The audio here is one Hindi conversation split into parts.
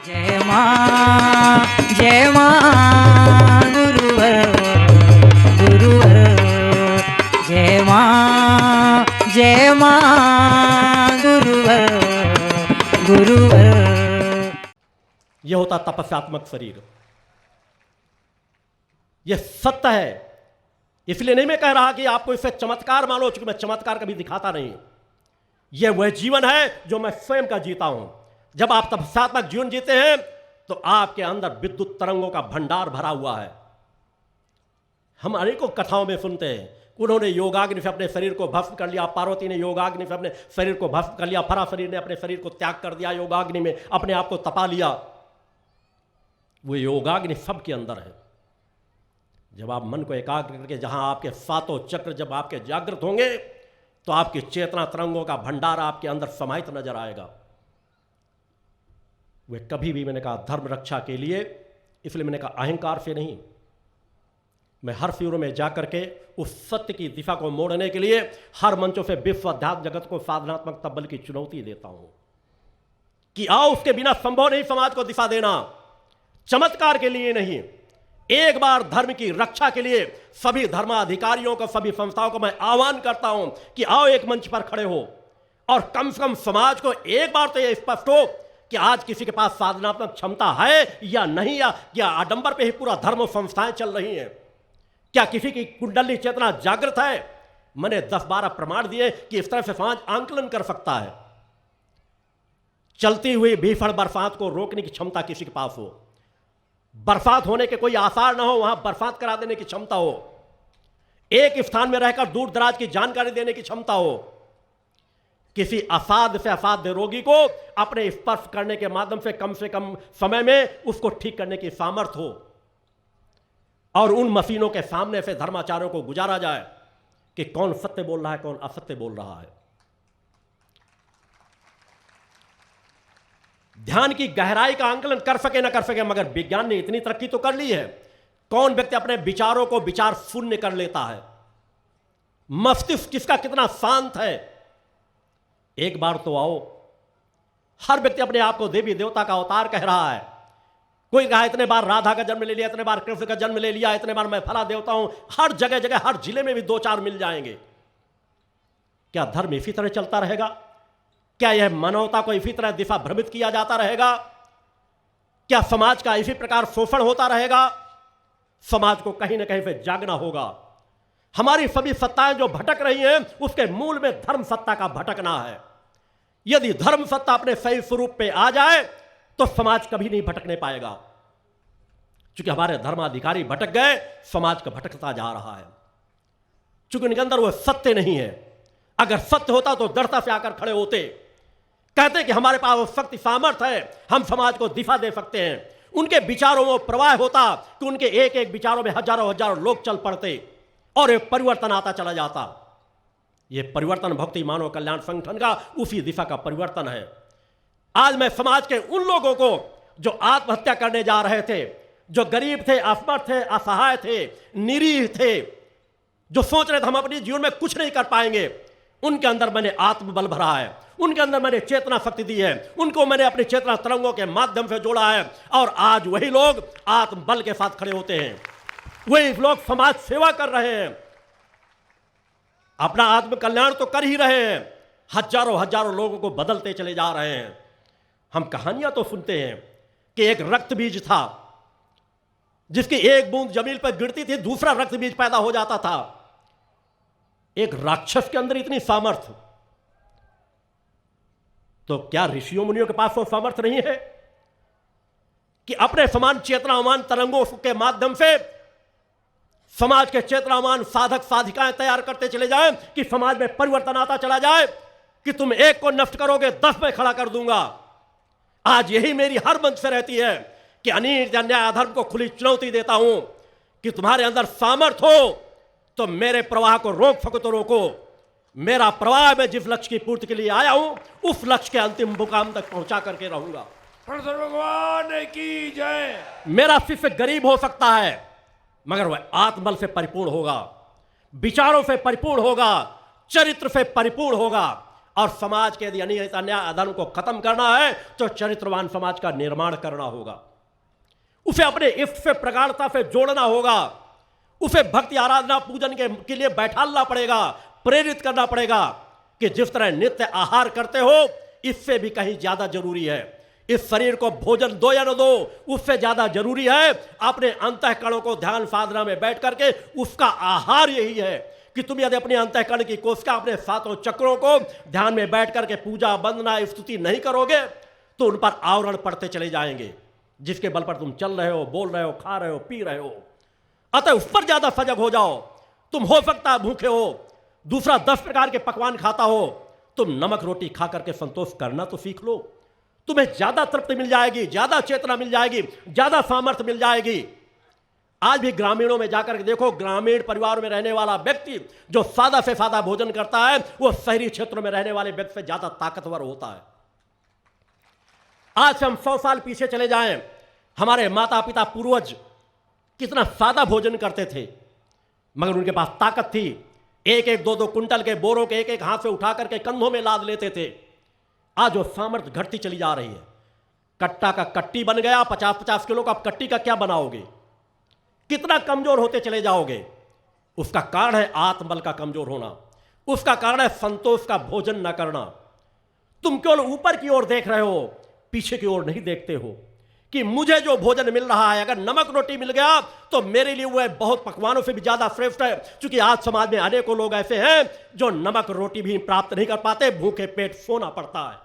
जय मां गुरुवर गुरुवर जय मां गुरुवर गुरुवर। यह होता तपस्यात्मक शरीर। यह सत्य है। इसलिए नहीं मैं कह रहा कि आपको इसे चमत्कार मानो, चूंकि मैं चमत्कार कभी दिखाता नहीं। यह वह जीवन है जो मैं स्वयं का जीता हूं। जब आप तपस्यात्मक जीवन जीते हैं तो आपके अंदर विद्युत तरंगों का भंडार भरा हुआ है। हम अनेकों कथाओं में सुनते हैं, उन्होंने योगाग्नि से अपने शरीर को भस्म कर लिया, पार्वती ने योगाग्नि से अपने शरीर को भस्म कर लिया, पराशरीर ने अपने शरीर को त्याग कर दिया, योगाग्नि में अपने आप को तपा लिया। वो योगाग्नि सबके अंदर है। जब आप मन को एकाग्र करके, जहां आपके सातों चक्र जब आपके जागृत होंगे तो आपकी चेतना तरंगों का भंडार आपके अंदर समाहित नजर आएगा। वे कभी भी, मैंने कहा, धर्म रक्षा के लिए, इसलिए मैंने कहा अहंकार से नहीं, मैं हर शिविरों में जाकर के उस सत्य की दिशा को मोड़ने के लिए हर मंचों से विश्व अध्यात्म जगत को साधनात्मक तब्बल की चुनौती देता हूं कि आओ, उसके बिना संभव नहीं समाज को दिशा देना। चमत्कार के लिए नहीं, एक बार धर्म की रक्षा के लिए सभी धर्माधिकारियों को, सभी संस्थाओं को मैं आह्वान करता हूं कि आओ एक मंच पर खड़े हो और कम से कम समाज को एक बार तो यह स्पष्ट हो कि आज किसी के पास साधनात्मक क्षमता है या नहीं, या आडंबर पे ही पूरा धर्म और संस्थाएं चल रही हैं। क्या किसी की कुंडली चेतना जागृत है? मैंने 10-12 प्रमाण दिए कि इस तरह से समाज आंकलन कर सकता है। चलती हुई भीषण बरसात को रोकने की क्षमता किसी के पास हो, बरसात होने के कोई आसार ना हो, वहां बरसात करा देने की क्षमता हो, एक स्थान में रहकर दूर दराज की जानकारी देने की क्षमता हो, किसी असाध्य से असाध्य रोगी को अपने स्पर्श करने के माध्यम से कम समय में उसको ठीक करने की सामर्थ्य हो, और उन मशीनों के सामने से धर्माचार्यों को गुजारा जाए कि कौन सत्य बोल रहा है, कौन असत्य बोल रहा है। ध्यान की गहराई का आंकलन कर सके ना कर सके, मगर विज्ञान ने इतनी तरक्की तो कर ली है। कौन व्यक्ति अपने विचारों को विचार शून्य कर लेता है? मस्तिष्क किसका कितना शांत है? एक बार तो आओ। हर व्यक्ति अपने आप को देवी देवता का अवतार कह रहा है। कोई कहा इतने बार राधा का जन्म ले लिया, इतने बार कृष्ण का जन्म ले लिया, इतने बार मैं फला देवता हूं। हर जगह जगह, हर जिले में भी 2-4 मिल जाएंगे। क्या धर्म इसी तरह चलता रहेगा? क्या यह मानवता को इसी तरह दिशा भ्रमित किया जाता रहेगा? क्या समाज का इसी प्रकार शोषण होता रहेगा? समाज को कहीं ना कहीं से जागना होगा। हमारी सभी सत्ताएं जो भटक रही हैं, उसके मूल में धर्म सत्ता का भटकना है। यदि धर्म सत्ता अपने सही स्वरूप पे आ जाए तो समाज कभी नहीं भटकने पाएगा। चूंकि हमारे धर्माधिकारी भटक गए, समाज का भटकता जा रहा है, चूंकि उनके अंदर वह सत्य नहीं है। अगर सत्य होता तो दृढ़ता से आकर खड़े होते, कहते कि हमारे पास वो शक्ति सामर्थ्य है, हम समाज को दिशा दे सकते हैं। उनके विचारों में प्रवाह होता कि उनके एक एक विचारों में हजारों हजारों लोग चल पड़ते और एक परिवर्तन आता चला जाता। यह परिवर्तन भक्ति मानव कल्याण संगठन का उसी दिशा का परिवर्तन है। आज मैं समाज के उन लोगों को जो आत्महत्या करने जा रहे थे, जो गरीब थे, असमर्थ थे, असहाय थे, निरीह थे, जो सोच रहे थे हम अपने जीवन में कुछ नहीं कर पाएंगे, उनके अंदर मैंने आत्मबल भरा है, उनके अंदर मैंने चेतना शक्ति दी है, उनको मैंने अपनी चेतना तरंगों के माध्यम से जोड़ा है। और आज वही लोग आत्मबल के साथ खड़े होते हैं, वही लोग समाज सेवा कर रहे हैं, अपना आत्म कल्याण तो कर ही रहे हैं, हजारों हजारों लोगों को बदलते चले जा रहे हैं। हम कहानियां तो सुनते हैं कि एक रक्त बीज था, जिसकी एक बूंद जमीन पर गिरती थी, दूसरा रक्त बीज पैदा हो जाता था। एक राक्षस के अंदर इतनी सामर्थ्य, तो क्या ऋषियों मुनियों के पास वो सामर्थ्य नहीं है कि अपने समान चेतनावान तरंगों के माध्यम से समाज के चेतनावान साधक साधिकाएं तैयार करते चले जाएं कि समाज में परिवर्तन आता चला जाए कि तुम एक को नष्ट करोगे, 10 में खड़ा कर दूंगा। आज यही मेरी हर मंच से रहती है कि अनीति अन्याय अधर्म को खुली चुनौती देता हूं कि तुम्हारे अंदर सामर्थ्य हो तो मेरे प्रवाह को रोक सको तो रोको। मेरा प्रवाह में जिस लक्ष्य की पूर्ति के लिए आया हूं, उस लक्ष्य के अंतिम मुकाम तक पहुंचा करके रहूंगा। भगवान की जय। मेरा शिष्य गरीब हो सकता है, मगर वह आत्मबल से परिपूर्ण होगा, विचारों से परिपूर्ण होगा, चरित्र से परिपूर्ण होगा। और समाज के यदि अनियत अन्याय अधर्म को खत्म करना है तो चरित्रवान समाज का निर्माण करना होगा। उसे अपने इष्ट से प्रगाढ़ता से जोड़ना होगा, उसे भक्ति आराधना पूजन के लिए बैठालना पड़ेगा, प्रेरित करना पड़ेगा कि जिस तरह नित्य आहार करते हो इससे भी कहीं ज्यादा जरूरी है। इस शरीर को भोजन दो या न दो, उससे ज्यादा जरूरी है अपने अंतःकरणों को ध्यान साधना में बैठ करके उसका आहार यही है कि तुम यदि अपने अंतःकरण की कोशिका अपने सातों चक्रों को ध्यान में बैठ करके पूजा वंदना स्तुति नहीं करोगे तो उन पर आवरण पड़ते चले जाएंगे, जिसके बल पर तुम चल रहे हो, बोल रहे हो, खा रहे हो, पी रहे हो। अतः उस पर ज्यादा सजग हो जाओ। तुम हो सकता है भूखे हो, दूसरा 10 प्रकार के पकवान खाता हो, तुम नमक रोटी खा करके संतोष करना तो सीख लो। तुम्हें ज्यादा तृप्ति मिल जाएगी, ज्यादा चेतना मिल जाएगी, ज्यादा सामर्थ्य मिल जाएगी। आज भी ग्रामीणों में जाकर के देखो, ग्रामीण परिवार में रहने वाला व्यक्ति जो सादा से सादा भोजन करता है वो शहरी क्षेत्रों में रहने वाले व्यक्ति से ज्यादा ताकतवर होता है। आज से हम 100 साल पीछे चले जाएं, हमारे माता पिता पूर्वज कितना सादा भोजन करते थे, मगर उनके पास ताकत थी। 1-1, 2-2 कुंटल के बोरों के एक हाथ से उठा करके कंधों में लाद लेते थे। आज वो सामर्थ्य घटती चली जा रही है। कट्टा का कट्टी बन गया, 50-50 किलो का। आप कट्टी का क्या बनाओगे? कितना कमजोर होते चले जाओगे। उसका कारण है आत्मबल का कमजोर होना, उसका कारण है संतोष का भोजन न करना। तुम केवल ऊपर की ओर देख रहे हो, पीछे की ओर नहीं देखते हो कि मुझे जो भोजन मिल रहा है, अगर नमक रोटी मिल गया तो मेरे लिए वह बहुत पकवानों से भी ज्यादा श्रेष्ठ है। क्योंकि आज समाज में अनेकों लोग ऐसे हैं जो नमक रोटी भी प्राप्त नहीं कर पाते, भूखे पेट सोना पड़ता है।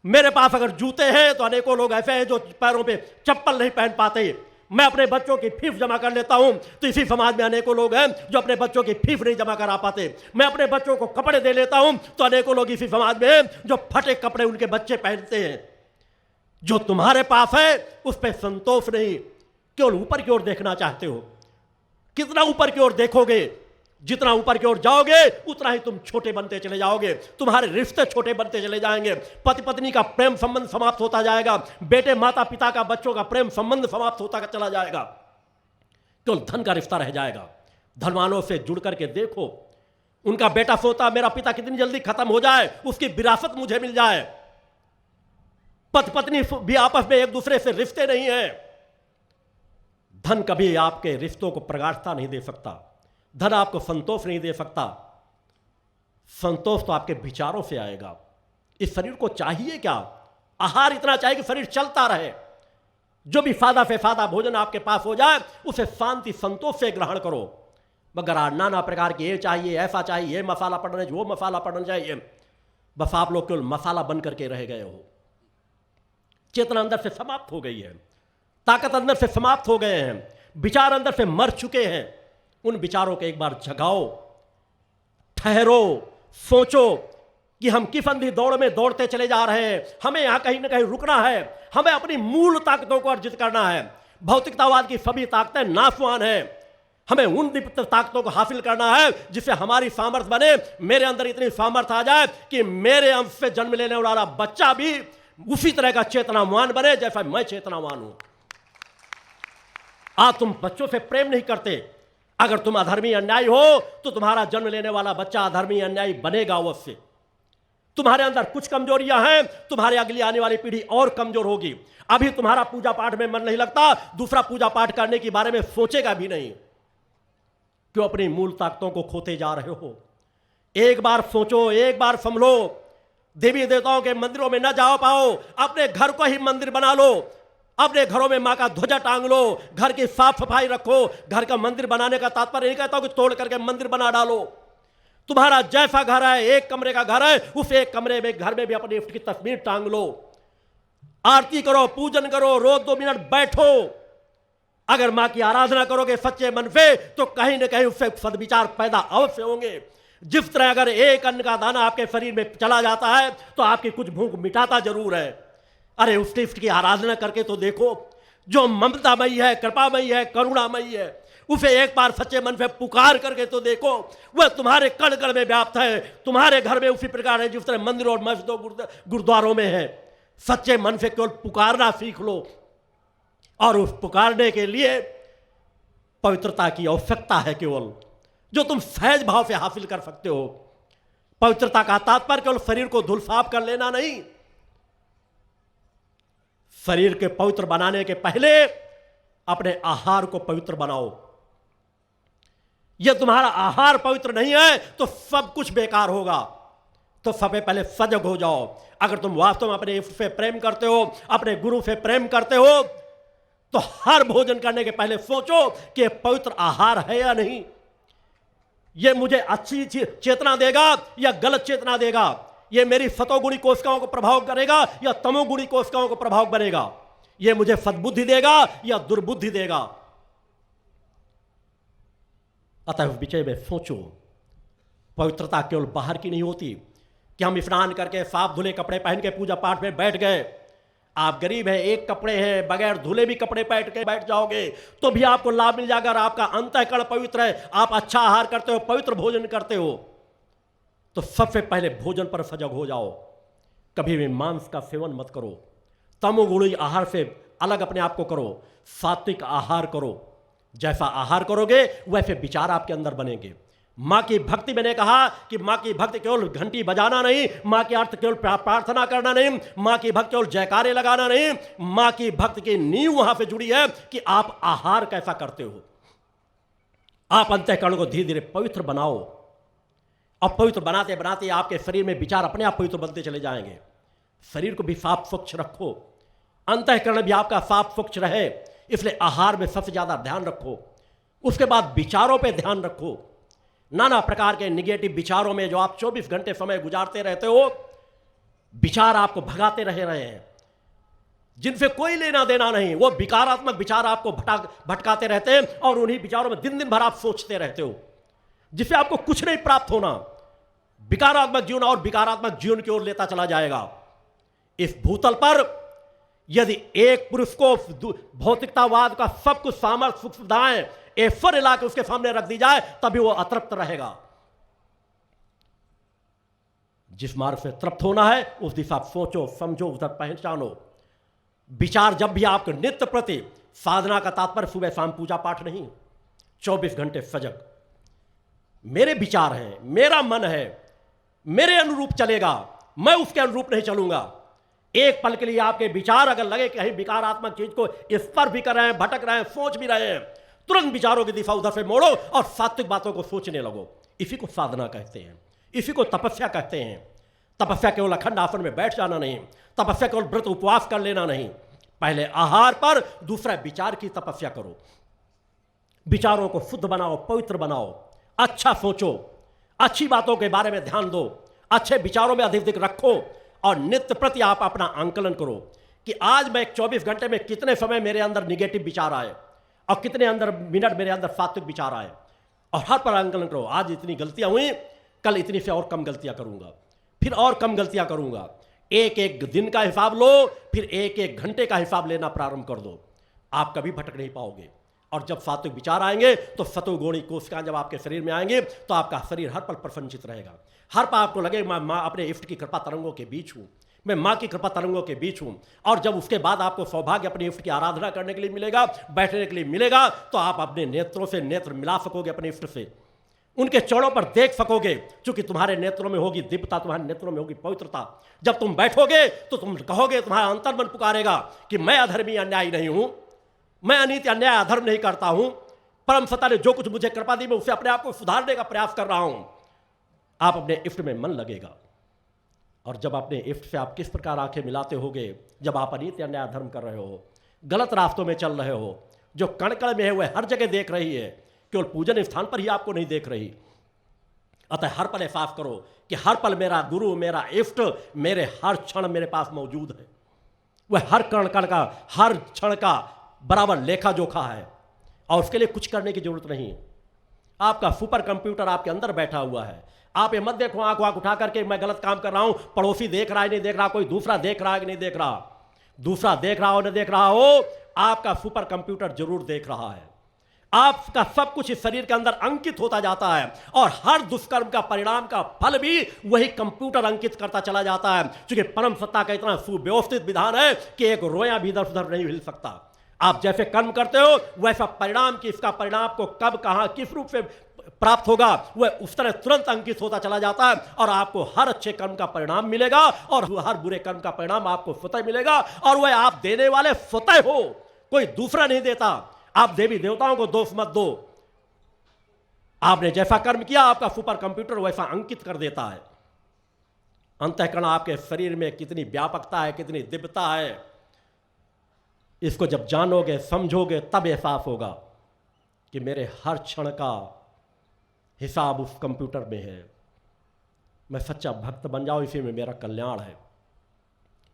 मेरे पास अगर जूते हैं तो अनेकों लोग ऐसे हैं जो पैरों पे चप्पल नहीं पहन पाते। मैं अपने बच्चों की फीस जमा कर लेता हूं तो इसी समाज में अनेकों लोग हैं जो अपने बच्चों की फीस नहीं जमा करा पाते। मैं अपने बच्चों को कपड़े दे लेता हूं तो अनेकों लोग इसी समाज में हैं जो फटे कपड़े उनके बच्चे पहनते हैं। जो तुम्हारे पास है उस पर संतोष नहीं, केवल ऊपर की ओर देखना चाहते हो। कितना ऊपर की ओर देखोगे, जितना ऊपर की ओर जाओगे उतना ही तुम छोटे बनते चले जाओगे, तुम्हारे रिश्ते छोटे बनते चले जाएंगे। पति पत्नी का प्रेम संबंध समाप्त होता जाएगा, बेटे माता पिता का बच्चों का प्रेम संबंध समाप्त होता चला जाएगा, केवल धन का रिश्ता रह जाएगा। धनवानों से जुड़ करके देखो, उनका बेटा सोता मेरा पिता कितनी जल्दी खत्म हो जाए, उसकी विरासत मुझे मिल जाए। पति पत्नी भी आपस में एक दूसरे से रिश्ते नहीं है। धन कभी आपके रिश्तों को प्रगाढ़ता नहीं दे सकता, धन आपको संतोष नहीं दे सकता। संतोष तो आपके विचारों से आएगा। इस शरीर को चाहिए क्या? आहार इतना चाहिए कि शरीर चलता रहे। जो भी सादा से सादा भोजन आपके पास हो जाए उसे शांति संतोष से ग्रहण करो। मगर नाना प्रकार की ये चाहिए, ऐसा चाहिए, ये मसाला पड़ना चाहिए, वो मसाला पड़ना चाहिए, बस आप लोग केवल मसाला बन करके रह गए हो। चेतना अंदर से समाप्त हो गई है, ताकत अंदर से समाप्त हो गए हैं, विचार अंदर से मर चुके हैं। उन विचारों को एक बार जगाओ, ठहरो, सोचो कि हम किस अंधी दौड़ में दौड़ते चले जा रहे हैं। हमें यहां कहीं ना कहीं रुकना है, हमें अपनी मूल ताकतों को अर्जित करना है। भौतिकतावाद की सभी ताकतें नाशवान हैं, हमें उन दीप्त ताकतों को हासिल करना है जिससे हमारी सामर्थ्य बने। मेरे अंदर इतनी सामर्थ्य आ जाए कि मेरे अंश से जन्म लेने वाला बच्चा भी उसी तरह का चेतनावान बने जैसा मैं चेतनावान हूं। आज तुम बच्चों से प्रेम नहीं करते। अगर तुम अधर्मी अन्यायी हो तो तुम्हारा जन्म लेने वाला बच्चा अधर्मी अन्यायी बनेगा अवश्य। तुम्हारे अंदर कुछ कमजोरियां हैं, तुम्हारे अगली आने वाली पीढ़ी और कमजोर होगी। अभी तुम्हारा पूजा पाठ में मन नहीं लगता, दूसरा पूजा पाठ करने के बारे में सोचेगा भी नहीं। क्यों अपनी मूल ताकतों को खोते जा रहे हो? एक बार सोचो, एक बार संभलो। देवी देवताओं के मंदिरों में न जाओ पाओ, अपने घर को ही मंदिर बना लो। अपने घरों में मां का ध्वजा टांग लो, घर की साफ सफाई रखो। घर का मंदिर बनाने का तात्पर्य नहीं कहता कि तोड़ करके मंदिर बना डालो। तुम्हारा जैसा घर है, एक कमरे का घर है, उस एक कमरे में घर में भी अपनी इष्ट की तस्वीर टांग लो। आरती करो, पूजन करो, रोज 2 मिनट बैठो। अगर मां की आराधना करोगे सच्चे मन से तो कहीं ना कहीं उससे सद्विचार पैदा अवश्य होंगे। जिस तरह अगर एक अन्न का दाना आपके शरीर में चला जाता है तो आपकी कुछ भूख मिटाता जरूर है। अरे उसकी इष्ट की आराधना करके तो देखो, जो ममतामयी है, कृपामयी है, करुणामयी है, उसे एक बार सच्चे मन से पुकार करके तो देखो। वह तुम्हारे कण कण में व्याप्त है, तुम्हारे घर में उसी प्रकार है जिस तरह मंदिरों और मस्जिदों गुरुद्वारों में है। सच्चे मन से केवल पुकारना सीख लो, और उस पुकारने के लिए पवित्रता की आवश्यकता है केवल, जो तुम सहज भाव से हासिल कर सकते हो। पवित्रता का तात्पर्य केवल शरीर को धुलसाफ कर लेना नहीं, शरीर के पवित्र बनाने के पहले अपने आहार को पवित्र बनाओ। यह तुम्हारा आहार पवित्र नहीं है तो सब कुछ बेकार होगा। तो सबसे पहले सजग हो जाओ। अगर तुम वास्तव में अपने ईश्वर से प्रेम करते हो, अपने गुरु से प्रेम करते हो, तो हर भोजन करने के पहले सोचो कि यह पवित्र आहार है या नहीं, यह मुझे अच्छी चेतना देगा या गलत चेतना देगा, यह मेरी सतोगुणी कोशिकाओं को प्रभाव करेगा या तमोगुणी कोशिकाओं को प्रभाव करेगा, यह मुझे सद्बुद्धि देगा या दुर्बुद्धि देगा। अतः उस विषय में सोचो। पवित्रता केवल बाहर की नहीं होती कि हम स्नान करके साफ धुले कपड़े पहन के पूजा पाठ में बैठ गए। आप गरीब हैं, एक कपड़े हैं, बगैर धुले भी कपड़े पहन के बैठ जाओगे तो भी आपको लाभ मिल जाएगा। अगर आपका अंतःकरण पवित्र है, आप अच्छा आहार करते हो, पवित्र भोजन करते हो, तो सबसे पहले भोजन पर सजग हो जाओ। कभी भी मांस का सेवन मत करो, तमोगुणी आहार से अलग अपने आप को करो, सात्विक आहार करो। जैसा आहार करोगे वैसे विचार आपके अंदर बनेंगे। मां की भक्ति, मैंने कहा कि मां की भक्ति केवल घंटी बजाना नहीं, मां के अर्थ केवल प्रार्थना करना नहीं, मां की भक्ति केवल जयकारे लगाना नहीं। मां की भक्ति की नींव वहां से जुड़ी है कि आप आहार कैसा करते हो। आप अंतःकरण को धीरे धीरे पवित्र बनाओ। अब पवित्र बनाते बनाते आपके शरीर में विचार अपने आप पवित्र बनते चले जाएंगे। शरीर को भी साफ स्वच्छ रखो, अंतःकरण भी आपका साफ स्वच्छ रहे, इसलिए आहार में सबसे ज्यादा ध्यान रखो। उसके बाद विचारों पे ध्यान रखो। नाना प्रकार के निगेटिव विचारों में जो आप 24 घंटे समय गुजारते रहते हो, विचार आपको भगाते रहे हैं, जिनसे कोई लेना देना नहीं, वो विकारात्मक विचार आपको भटकाते रहते हैं और उन्हीं विचारों में दिन दिन भर आप सोचते रहते हो, जिससे आपको कुछ नहीं प्राप्त होना। विकारात्मक जीवन और विकारात्मक जीवन की ओर लेता चला जाएगा। इस भूतल पर यदि एक पुरुष को भौतिकतावाद का सब कुछ सामर्थ्य सुख सुविधाएं ऐश्वर्य ला के उसके सामने रख दी जाए, तभी वो अतृप्त रहेगा। जिस मार्ग से तृप्त होना है उस दिशा सोचो, समझो, उधर पहचानो। विचार जब भी आपके नित्य प्रति, साधना का तात्पर्य सुबह शाम पूजा पाठ नहीं, 24 घंटे सजग। मेरे विचार हैं, मेरा मन है, मेरे अनुरूप चलेगा, मैं उसके अनुरूप नहीं चलूंगा। एक पल के लिए आपके विचार अगर लगे कि कहीं विकारात्मक चीज को स्पर्श भी कर रहे हैं, भटक रहे हैं, सोच भी रहे हैं, तुरंत विचारों की दिशा उधर से मोड़ो और सात्विक बातों को सोचने लगो। इसी को साधना कहते हैं, इसी को तपस्या कहते हैं। तपस्या केवल अखंड आसन में बैठ जाना नहीं, तपस्या केवल व्रत उपवास कर लेना नहीं। पहले आहार पर, दूसरा विचार की तपस्या करो। विचारों को शुद्ध बनाओ, पवित्र बनाओ, अच्छा सोचो, अच्छी बातों के बारे में ध्यान दो, अच्छे विचारों में अधिक रखो और नित्य प्रति आप अपना आंकलन करो कि आज मैं 24 घंटे में कितने समय मेरे अंदर निगेटिव विचार आए और कितने अंदर मिनट मेरे अंदर सात्विक विचार आए, और हर पर आंकलन करो। आज इतनी गलतियां हुई, कल इतनी से और कम गलतियां करूंगा, फिर और कम गलतियां करूंगा। एक एक दिन का हिसाब लो, फिर एक एक घंटे का हिसाब लेना प्रारंभ कर दो। आप कभी भटक नहीं पाओगे। और जब सात्विक विचार आएंगे तो सतोगुणी कोशिकाएं जब आपके शरीर में आएंगे तो आपका शरीर हर पल प्रसन्नचित रहेगा। हर पल आपको लगे मैं माँ अपने इष्ट की कृपा तरंगों के बीच हूँ, मैं माँ की कृपा तरंगों के बीच हूँ। और जब उसके बाद आपको सौभाग्य अपने इष्ट की आराधना करने के लिए मिलेगा, बैठने के लिए मिलेगा, तो आप अपने नेत्रों से नेत्र मिला सकोगे अपने इष्ट से, उनके चरणों पर देख सकोगे। क्योंकि तुम्हारे नेत्रों में होगी दिव्यता, तुम्हारे नेत्रों में होगी पवित्रता। जब तुम बैठोगे तो तुम कहोगे, तुम्हारा अंतर्मन पुकारेगा कि मैं अधर्मी अन्यायी नहीं हूं, मैं अनीति अन्याय अधर्म नहीं करता हूं, परम सत्ता ने जो कुछ मुझे कृपा दी मैं उसे अपने आप को सुधारने का प्रयास कर रहा हूं। आप अपने इष्ट में मन लगेगा। और जब अपने इष्ट से आप किस प्रकार आंखें मिलाते होगे, जब आप अनीति अन्याय अधर्म कर रहे हो, गलत रास्तों में चल रहे हो, जो कण कण में है वह हर जगह देख रही है, केवल पूजन स्थान पर ही आपको नहीं देख रही। अतः हर पल एहसास करो कि हर पल मेरा गुरु, मेरा इष्ट मेरे हर क्षण मेरे पास मौजूद है। वह हर कण कण का, हर क्षण का बराबर लेखा जोखा है और उसके लिए कुछ करने की जरूरत नहीं। आपका सुपर कंप्यूटर आपके अंदर बैठा हुआ है। आप ये मत देखो आंख वाँख उठा करके मैं गलत काम कर रहा हूं, पड़ोसी देख रहा है नहीं देख रहा, कोई दूसरा देख रहा है कि नहीं देख रहा। दूसरा देख रहा हो नहीं देख रहा हो, आपका सुपर कंप्यूटर जरूर देख रहा है। आपका सब कुछ इस शरीर के अंदर अंकित होता जाता है और हर दुष्कर्म का परिणाम का फल भी वही कंप्यूटर अंकित करता चला जाता है। क्योंकि परम सत्ता का इतना सुव्यवस्थित विधान है कि एक रोया भी इधर उधर नहीं हिल सकता। आप जैसे कर्म करते हो वैसा परिणाम, कि इसका परिणाम को कब, कहां, किस रूप से प्राप्त होगा वह उस तरह तुरंत अंकित होता चला जाता है और आपको हर अच्छे कर्म का परिणाम मिलेगा और हर बुरे कर्म का परिणाम आपको फतह मिलेगा। और वह आप देने वाले फतह हो, कोई दूसरा नहीं देता। आप देवी देवताओं को दोष मत दो, आपने जैसा कर्म किया आपका सुपर कंप्यूटर वैसा अंकित कर देता है। अंतःकरण आपके शरीर में कितनी व्यापकता है, कितनी दिव्यता है, इसको जब जानोगे समझोगे तब एहसास होगा कि मेरे हर क्षण का हिसाब उस कंप्यूटर में है। मैं सच्चा भक्त बन जाऊं, इसी में मेरा कल्याण है।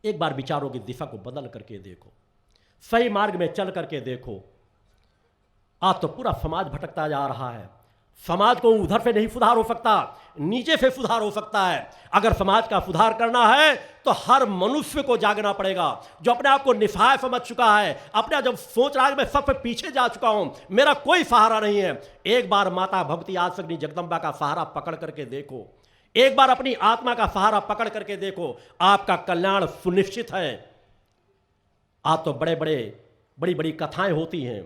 एक बार विचारों की दिशा को बदल करके देखो, सही मार्ग में चल करके देखो। आज तो पूरा समाज भटकता जा रहा है। समाज को उधर से नहीं सुधार हो सकता, नीचे से सुधार हो सकता है। अगर समाज का सुधार करना है तो हर मनुष्य को जागना पड़ेगा, जो अपने आप को निस्सहाय समझ चुका है, अपना जब सोच रहा है मैं सबसे पीछे जा चुका हूं, मेरा कोई सहारा नहीं है। एक बार माता भगवती आदिशक्ति जगदम्बा का सहारा पकड़ करके देखो, एक बार अपनी आत्मा का सहारा पकड़ करके देखो, आपका कल्याण सुनिश्चित है। आज तो बड़ी बड़ी कथाएं होती हैं,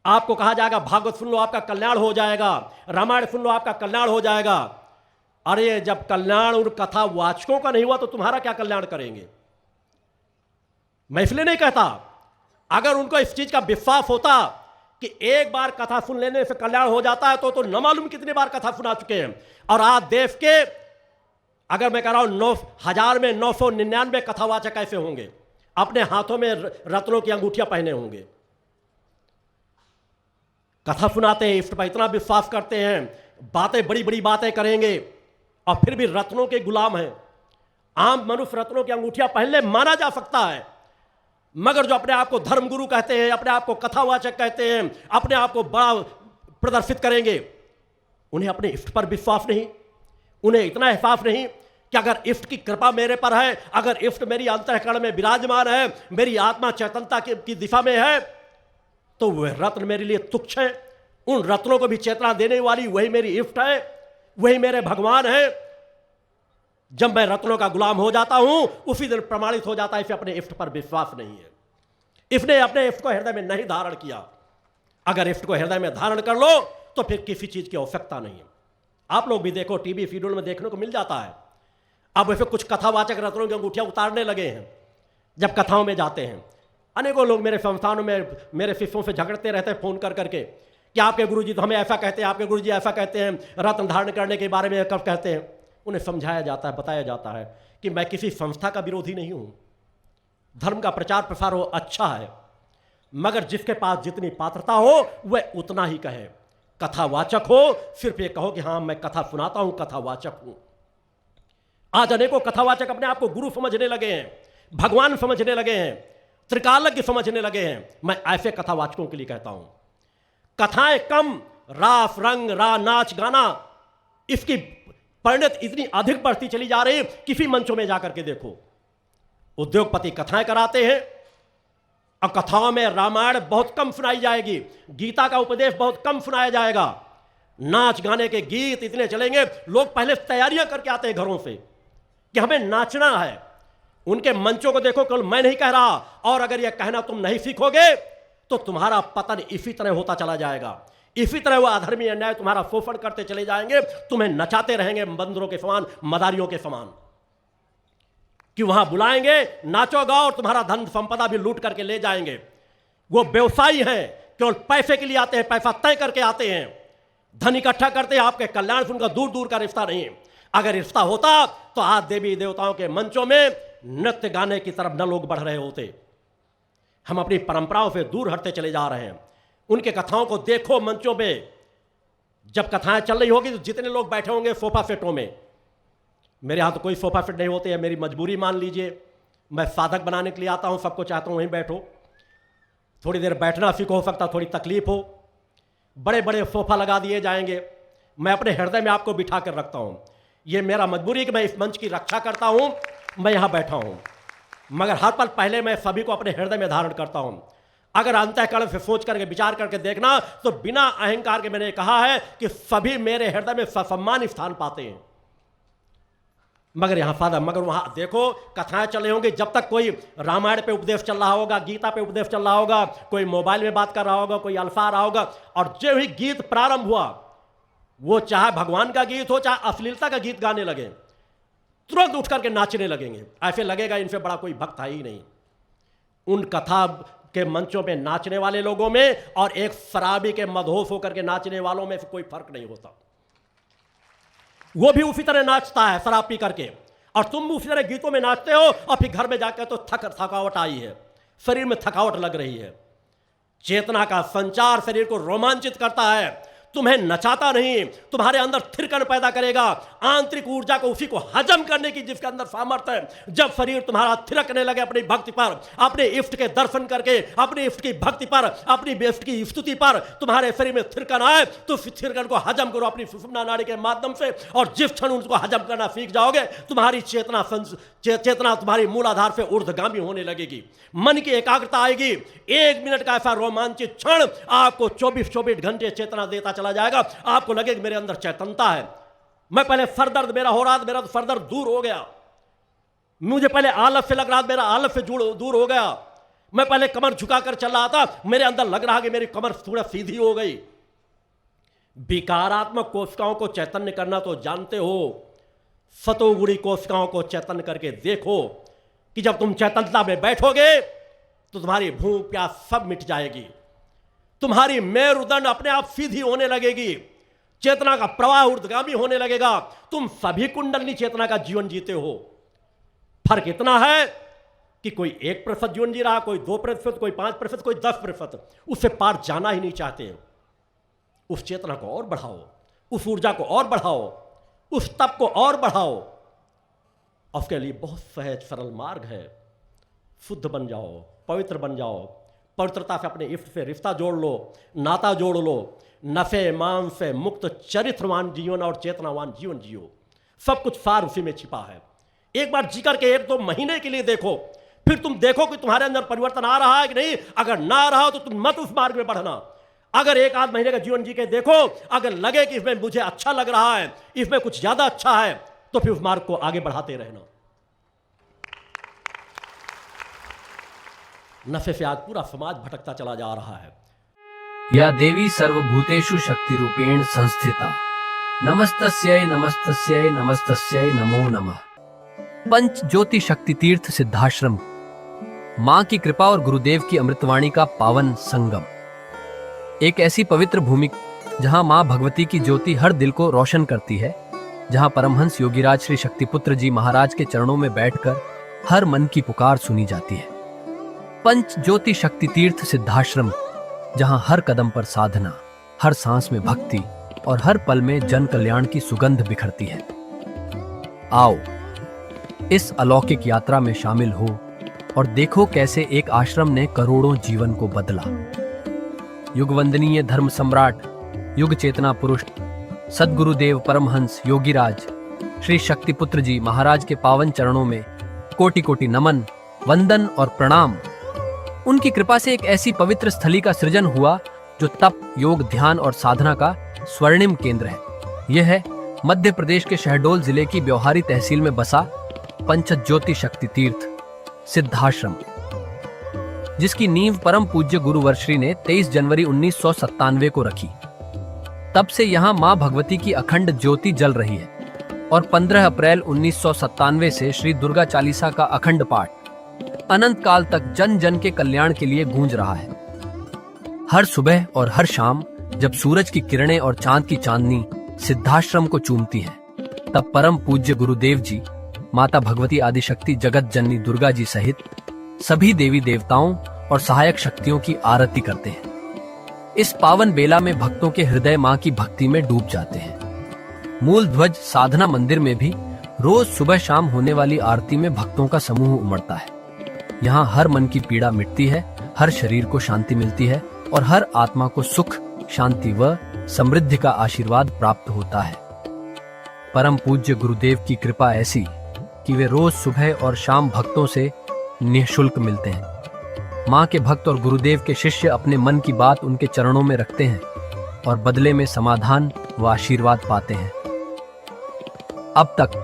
आपको कहा जाएगा भागवत सुन लो आपका कल्याण हो जाएगा, रामायण सुन लो आपका कल्याण हो जाएगा। अरे जब कल्याण उन कथा वाचकों का नहीं हुआ तो तुम्हारा क्या कल्याण करेंगे? मैं इसलिए नहीं कहता, अगर उनको इस चीज का विश्वास होता कि एक बार कथा सुन लेने से कल्याण हो जाता है तो न मालूम कितनी बार कथा सुना चुके हैं। और आज देश के अगर मैं कह रहा हूं 9,000 में 999 कथावाचक ऐसे होंगे, अपने हाथों में रत्नों की अंगूठियां पहने होंगे, कथा सुनाते हैं, इष्ट पर इतना विश्वास करते हैं, बातें बड़ी बड़ी बातें करेंगे और फिर भी रत्नों के गुलाम हैं। आम मनुष्य रत्नों की अंगूठियां पहन ले माना जा सकता है, मगर जो अपने आप को धर्मगुरु कहते हैं, अपने आप को कथावाचक कहते हैं, अपने आप को बड़ा प्रदर्शित करेंगे, उन्हें अपने इष्ट पर विश्वास नहीं, उन्हें इतना एहसास नहीं कि अगर इष्ट की कृपा मेरे पर है, अगर इष्ट मेरी अंतःकरण में विराजमान है, मेरी आत्मा चेतनता की दिशा में है, तो वह रत्न मेरे लिए तुच्छ है। उन रत्नों को भी चेतना देने वाली वही मेरी इष्ट है, वही मेरे भगवान है। जब मैं रत्नों का गुलाम हो जाता हूं उसी दिन प्रमाणित हो जाता है इसे अपने इष्ट पर विश्वास नहीं है, इसने अपने इष्ट को हृदय में नहीं धारण किया। अगर इष्ट को हृदय में धारण कर लो तो फिर किसी चीज की आवश्यकता नहीं है। आप लोग भी देखो, टीवी शेड्यूल में देखने को मिल जाता है। अब वैसे कुछ कथावाचक रत्नों की अंगूठियां उतारने लगे हैं जब कथाओं में जाते हैं। अनेकों लोग मेरे संस्थानों में मेरे शिष्यों से झगड़ते रहते हैं फोन कर करके कि आपके गुरुजी तो हमें ऐसा कहते हैं, आपके गुरुजी ऐसा कहते हैं, रत्न धारण करने के बारे में कब कहते हैं। उन्हें समझाया जाता है, बताया जाता है कि मैं किसी संस्था का विरोधी नहीं हूं, धर्म का प्रचार प्रसार हो अच्छा है, मगर जिसके पास जितनी पात्रता हो वह उतना ही कहे। कथावाचक हो सिर्फ ये कहो कि हाँ मैं कथा सुनाता हूं, कथावाचक हूं। आज अनेकों कथावाचक अपने आप को गुरु समझने लगे हैं, भगवान समझने लगे हैं, त्रिकालज्ञ समझने लगे हैं। मैं ऐसे कथावाचकों के लिए कहता हूं, कथाएं कम, रास रंग रा नाच गाना, इसकी परिणत इतनी अधिक बढ़ती चली जा रही है। किसी मंचों में जाकर के देखो, उद्योगपति कथाएं कराते हैं और कथाओं में रामायण बहुत कम सुनाई जाएगी, गीता का उपदेश बहुत कम सुनाया जाएगा। नाच गाने के गीत इतने चलेंगे, लोग पहले तैयारियां करके आते हैं घरों से कि हमें नाचना है। उनके मंचों को देखो, केवल मैं नहीं कह रहा, और अगर यह कहना तुम नहीं सीखोगे तो तुम्हारा पतन इसी तरह होता चला जाएगा। इसी तरह वह अधर्मी अन्याय तुम्हारा शोषण करते चले जाएंगे, तुम्हें नचाते रहेंगे बंदरों के समान, मदारियों के समान, कि वहां बुलाएंगे, नाचो गाओ और तुम्हारा धन संपदा भी लूट करके ले जाएंगे। वो व्यवसायी हैं, केवल पैसे के लिए आते हैं, पैसा तय करके आते हैं, धन इकट्ठा करते हैं। आपके कल्याण से उनका दूर दूर का रिश्ता नहीं। अगर रिश्ता होता तो आज देवी देवताओं के मंचों में नृत्य गाने की तरफ न लोग बढ़ रहे होते। हम अपनी परंपराओं से दूर हटते चले जा रहे हैं। उनके कथाओं को देखो मंचों पे, जब कथाएं चल रही होगी तो जितने लोग बैठे होंगे सोफा सेटों में, मेरे यहाँ तो कोई सोफा सेट नहीं होते हैं, मेरी मजबूरी मान लीजिए। मैं साधक बनाने के लिए आता हूँ, सबको चाहता हूँ वहीं बैठो, थोड़ी देर बैठना सीखो, हो सकता थोड़ी तकलीफ हो। बड़े बड़े सोफा लगा दिए जाएंगे, मैं अपने हृदय में आपको बिठा कर रखता हूँ। ये मेरा मजबूरी है कि मैं इस मंच की रक्षा करता हूँ, मैं यहाँ बैठा हूँ, मगर हर पल पहले मैं सभी को अपने हृदय में धारण करता हूँ। अगर अंतःकरण से सोच करके विचार करके देखना तो बिना अहंकार के मैंने कहा है कि सभी मेरे हृदय में ससम्मान स्थान पाते हैं। मगर यहाँ फादर, मगर वहाँ देखो कथाएं चल रही होंगी, जब तक कोई रामायण पे उपदेश चल रहा होगा, गीता पे उपदेश चल रहा होगा, कोई मोबाइल में बात कर रहा होगा, कोई अल्फा आ रहा होगा, और जो ही गीत प्रारंभ हुआ वो चाहे भगवान का गीत हो चाहे अश्लीलता का गीत गाने लगे, तुरंत उठ करके नाचने लगेंगे। ऐसे लगेगा इनसे बड़ा कोई भक्त है ही नहीं। उन कथा के मंचों पे नाचने वाले लोगों में और एक शराबी के मदहोश होकर के नाचने वालों में कोई फर्क नहीं होता। वो भी उसी तरह नाचता है शराब पी करके, और तुम उसी तरह गीतों में नाचते हो, और फिर घर में जाकर तो थकावट आई है, शरीर में थकावट लग रही है। चेतना का संचार शरीर को रोमांचित करता है, तुम्हें नचाता नहीं, तुम्हारे अंदर थिरकन पैदा करेगा, आंतरिक ऊर्जा को उसी को हजम करने की जिसके अंदर सामर्थ्य है। जब शरीर तुम्हारा थिरकने लगे अपनी भक्ति पर, अपने इष्ट के दर्शन करके, अपने इष्ट की भक्ति पर, अपनी इष्ट की स्तुति पर तुम्हारे शरीर में थिरकन आए, तो थिरकन को हजम करो अपनी सुषुम्ना नाड़ी के माध्यम से, और जिस क्षण उसको हजम करना सीख जाओगे, तुम्हारी चेतना तुम्हारी मूलाधार से ऊर्ध्वगामी होने लगेगी, मन की एकाग्रता आएगी। 1 मिनट का ऐसा रोमांचित क्षण आपको 24 घंटे चेतना देता चला जाएगा। आपको लगेगा मेरे अंदर चैतन्यता है। मैं पहले सरदर्द मेरा हो रहा था, मेरा तो सरदर्द दूर हो गया। मुझे पहले आलस्य लग रहा था, मेरा आलस्य दूर हो गया। मैं पहले कमर झुकाकर चल रहा था, मेरे अंदर लग रहा कि मेरी कमर थोड़ा सीधी हो गई। विकारात्मक कोशिकाओं को चैतन्य करना तो जानते हो, सतोगुणी कोशिकाओं को चैतन्य करके देखो कि जब तुम चैतन्यता में बैठोगे तो तुम्हारी भूख प्यास सब मिट जाएगी, तुम्हारी मेरुदंड अपने आप सीधी होने लगेगी, चेतना का प्रवाह ऊर्ध्वगामी होने लगेगा। तुम सभी कुंडलनी चेतना का जीवन जीते हो। फर्क इतना है कि कोई 1% जीवन जी रहा, कोई 2%, कोई 5%, कोई 10%, उससे पार जाना ही नहीं चाहते। उस चेतना को और बढ़ाओ, उस ऊर्जा को और बढ़ाओ, उस तप को और बढ़ाओ। उसके लिए बहुत सहज सरल मार्ग है। शुद्ध बन जाओ, पवित्र बन जाओ, पवित्रता से अपने इष्ट से रिश्ता जोड़ लो, नाता जोड़ लो, नफे मान से मुक्त चरित्रवान जीवन और चेतनावान जीवन जियो। सब कुछ सार उसी में छिपा है। एक बार जी करके 1-2 महीने के लिए देखो, फिर तुम देखो कि तुम्हारे अंदर परिवर्तन आ रहा है कि नहीं। अगर ना आ रहा हो तो तुम मत उस मार्ग में बढ़ना। अगर 1-8 महीने का जीवन जी के देखो, अगर लगे कि इसमें मुझे अच्छा लग रहा है, इसमें कुछ ज्यादा अच्छा है, तो फिर उस मार्ग को आगे बढ़ाते रहना। नशे से आज पूरा समाज भटकता चला जा रहा है। या देवी सर्वभूतेषु शक्ति रूपेण संस्थिता, नमस्तस्यै नमस्तस्यै नमस्तस्यै नमो नमः। पंच ज्योति शक्ति तीर्थ सिद्धाश्रम, मां की कृपा और गुरुदेव की अमृतवाणी का पावन संगम। एक ऐसी पवित्र भूमि जहां मां भगवती की ज्योति हर दिल को रोशन करती है, जहां परमहंस योगीराज श्री शक्तिपुत्र जी महाराज के चरणों में बैठकर हर मन की पुकार सुनी जाती है। पंच ज्योति शक्ति तीर्थ सिद्धाश्रम, जहां हर कदम पर साधना, हर सांस में भक्ति और हर पल में जन कल्याण की सुगंध बिखरती है। आओ इस अलौकिक यात्रा में शामिल हो और देखो कैसे एक आश्रम ने करोड़ों जीवन को बदला। युगवंदनीय धर्म सम्राट, युग चेतना पुरुष सद्गुरुदेव परमहंस योगीराज श्री शक्तिपुत्र जी महाराज के पावन चरणों में कोटि कोटि नमन, वंदन और प्रणाम। उनकी कृपा से एक ऐसी पवित्र स्थली का सृजन हुआ जो तप, योग, ध्यान और साधना का स्वर्णिम केंद्र है। यह है मध्य प्रदेश के शहडोल जिले की ब्योहारी तहसील में बसा पंचज्योति शक्ति तीर्थ सिद्धाश्रम, जिसकी नींव परम पूज्य गुरुवर्श्री ने 23 जनवरी 1997 को रखी। तब से यहाँ माँ भगवती की अखंड ज्योति जल रही है और 15 अप्रैल 1997 से श्री दुर्गा चालीसा का अखंड पाठ अनंत काल तक जन जन के कल्याण के लिए गूंज रहा है। हर सुबह और हर शाम जब सूरज की किरणें और चांद की चांदनी सिद्धाश्रम को चूमती हैं, तब परम पूज्य गुरुदेव जी माता भगवती आदिशक्ति जगत जननी दुर्गा जी सहित सभी देवी देवताओं और सहायक शक्तियों की आरती करते हैं। इस पावन बेला में भक्तों के हृदय मां की भक्ति में डूब जाते हैं। मूल ध्वज साधना मंदिर में भी रोज सुबह शाम होने वाली आरती में भक्तों का समूह उमड़ता है। यहाँ हर मन की पीड़ा मिटती है, हर शरीर को शांति मिलती है और हर आत्मा को सुख, शांति व समृद्धि का आशीर्वाद प्राप्त होता है। परम पूज्य गुरुदेव की कृपा ऐसी कि वे रोज सुबह और शाम भक्तों से निःशुल्क मिलते हैं। माँ के भक्त और गुरुदेव के शिष्य अपने मन की बात उनके चरणों में रखते हैं और बदले में समाधान व आशीर्वाद पाते हैं। अब तक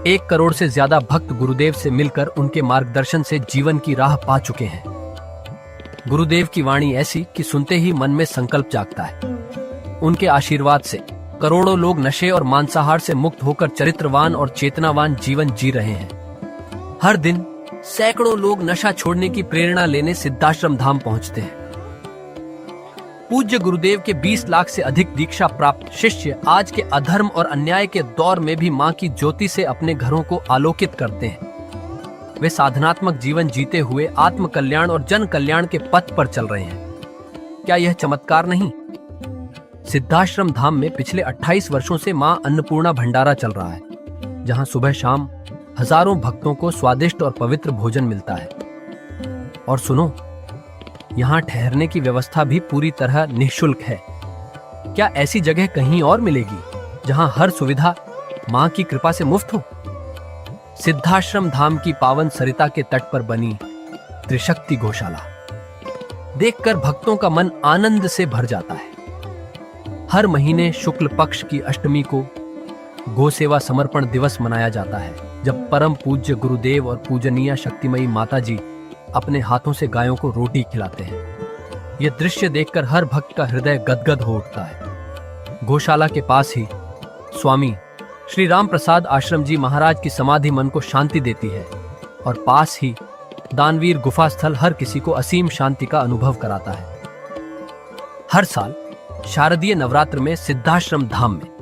1 करोड़ से ज्यादा भक्त गुरुदेव से मिलकर उनके मार्गदर्शन से जीवन की राह पा चुके हैं। गुरुदेव की वाणी ऐसी कि सुनते ही मन में संकल्प जागता है। उनके आशीर्वाद से करोड़ों लोग नशे और मांसाहार से मुक्त होकर चरित्रवान और चेतनावान जीवन जी रहे हैं। हर दिन सैकड़ों लोग नशा छोड़ने की प्रेरणा लेने सिद्धाश्रम धाम पहुंचते हैं। पूज्य गुरुदेव के 20 लाख से अधिक दीक्षा प्राप्त शिष्य आज के अधर्म और अन्याय के दौर में भी मां की ज्योति से अपने घरों को आलोकित करते हैं। वे साधनात्मक जीवन जीते हुए आत्म कल्याण और जन कल्याण के पथ पर चल रहे हैं। क्या यह चमत्कार नहीं? सिद्धाश्रम धाम में पिछले 28 वर्षों से मां अन्नपूर्णा भंडारा चल रहा है, जहां सुबह शाम हजारों भक्तों को स्वादिष्ट और पवित्र भोजन मिलता है। और सुनो, यहाँ ठहरने की व्यवस्था भी पूरी तरह निःशुल्क है। क्या ऐसी जगह कहीं और मिलेगी जहां हर सुविधा मां की कृपा से मुफ्त हो? सिद्धाश्रम धाम की पावन सरिता के तट पर बनी त्रिशक्ति गौशाला देखकर भक्तों का मन आनंद से भर जाता है। हर महीने शुक्ल पक्ष की अष्टमी को गौ सेवा समर्पण दिवस मनाया जाता है, जब परम पूज्य गुरुदेव और पूजनीय शक्तिमयी माता जी अपने हाथों से गायों को रोटी खिलाते हैं। यह दृश्य देखकर हर भक्त का हृदय गदगद हो उठता है। गौशाला के पास ही स्वामी श्री राम प्रसाद आश्रम जी महाराज की समाधि मन को शांति देती है, और पास ही दानवीर गुफा स्थल हर किसी को असीम शांति का अनुभव कराता है। हर साल शारदीय नवरात्र में सिद्धाश्रम धाम में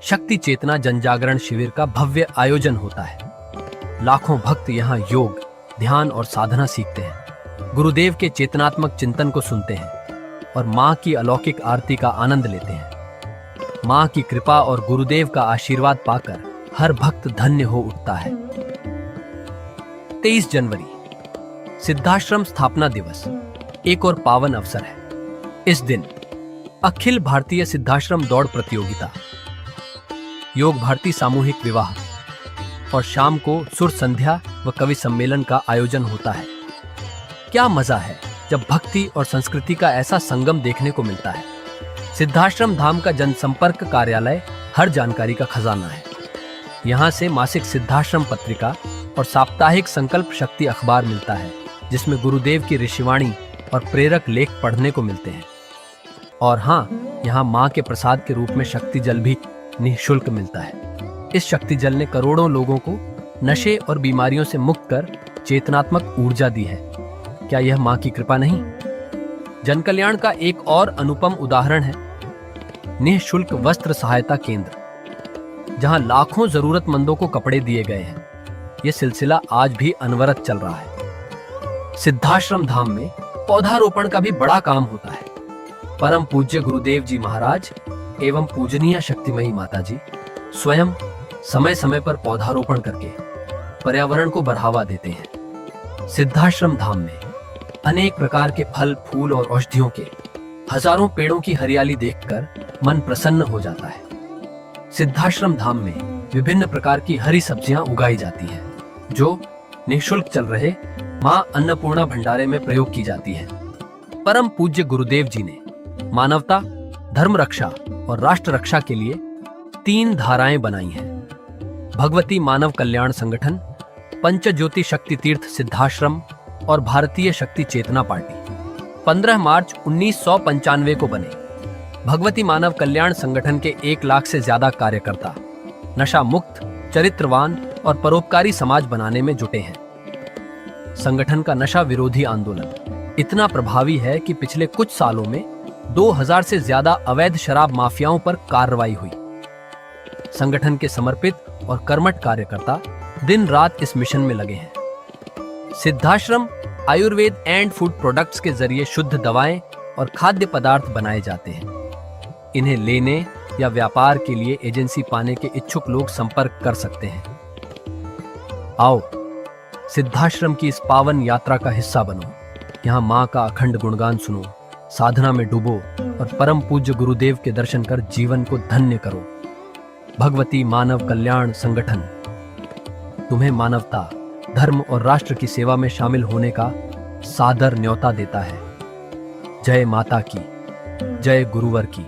शक्ति चेतना जनजागरण शिविर का भव्य आयोजन होता है। लाखों भक्त यहाँ योग, ध्यान और साधना सीखते हैं, गुरुदेव के चेतनात्मक चिंतन को सुनते हैं और मां की अलौकिक आरती का आनंद लेते हैं। मां की कृपा और गुरुदेव का आशीर्वाद पाकर हर भक्त धन्य हो उठता है। 23 जनवरी सिद्धाश्रम स्थापना दिवस एक और पावन अवसर है। इस दिन अखिल भारतीय सिद्धाश्रम दौड़ प्रतियोगिता, योग भारती सामूहिक विवाह और शाम को सुर संध्या व कवि सम्मेलन का आयोजन होता है। क्या मजा है जब भक्ति और संस्कृति का ऐसा संगम देखने को मिलता है। सिद्धाश्रम धाम का जनसंपर्क कार्यालय हर जानकारी का खजाना है। यहाँ से मासिक सिद्धाश्रम पत्रिका और साप्ताहिक संकल्प शक्ति अखबार मिलता है, जिसमें गुरुदेव की ऋषिवाणी और प्रेरक लेख पढ़ने को मिलते हैं। और हाँ, यहाँ माँ के प्रसाद के रूप में शक्ति जल भी निःशुल्क मिलता है। इस शक्ति जल ने करोड़ों लोगों को नशे और बीमारियों से मुक्त कर चेतनात्मक ऊर्जा दी है। क्या यह मां की कृपा नहीं? जन कल्याण का एक और अनुपम उदाहरण है निःशुल्क वस्त्र सहायता केंद्र, जहां लाखों जरूरतमंदों को कपड़े दिए गए हैं। यह सिलसिला आज भी अनवरत चल रहा है। सिद्धाश्रम धाम में पौधारोपण का भी बड़ा काम होता है। परम पूज्य गुरुदेव जी महाराज एवं पूजनीय शक्तिमयी माता जी स्वयं समय समय पर पौधारोपण करके पर्यावरण को बढ़ावा देते हैं। सिद्धाश्रम धाम में अनेक प्रकार के फल, फूल और औषधियों के हजारों पेड़ों की हरियाली देखकर मन प्रसन्न हो जाता है। सिद्धाश्रम धाम में विभिन्न प्रकार की हरी सब्जियां उगाई जाती हैं, जो निःशुल्क चल रहे मां अन्नपूर्णा भंडारे में प्रयोग की जाती है। परम पूज्य गुरुदेव जी ने मानवता, धर्म रक्षा और राष्ट्र रक्षा के लिए 3 धाराएं बनाई हैं। भगवती मानव कल्याण संगठन, पंचज्योति शक्ति तीर्थ सिद्धाश्रम और भारतीय शक्ति चेतना पार्टी 15 मार्च 1995 को बने। भगवती मानव कल्याण संगठन के 1 लाख से ज्यादा कार्यकर्ता नशा मुक्त, चरित्रवान और परोपकारी समाज बनाने में जुटे हैं। संगठन का नशा विरोधी आंदोलन इतना प्रभावी है कि पिछले कुछ सालों में 2000 से ज्यादा अवैध शराब माफियाओं पर कार्रवाई हुई। संगठन के समर्पित और कर्मठ कार्यकर्ता दिन रात इस मिशन में लगे हैं। Siddhashram Ayurveda and food products के जरिए शुद्ध दवाएं और खाद्य पदार्थ बनाए जाते हैं। इन्हें लेने या व्यापार के लिए एजेंसी पाने के इच्छुक लोग संपर्क कर सकते हैं। आओ सिद्धाश्रम की इस पावन यात्रा का हिस्सा बनो। यहाँ माँ का अखंड गुणगान सुनो, साधना में डूबो और परम पूज्य गुरुदेव के दर्शन कर जीवन को धन्य करो। भगवती मानव कल्याण संगठन तुम्हें मानवता, धर्म और राष्ट्र की सेवा में शामिल होने का सादर न्योता देता है। जय माता की, जय गुरुवर की।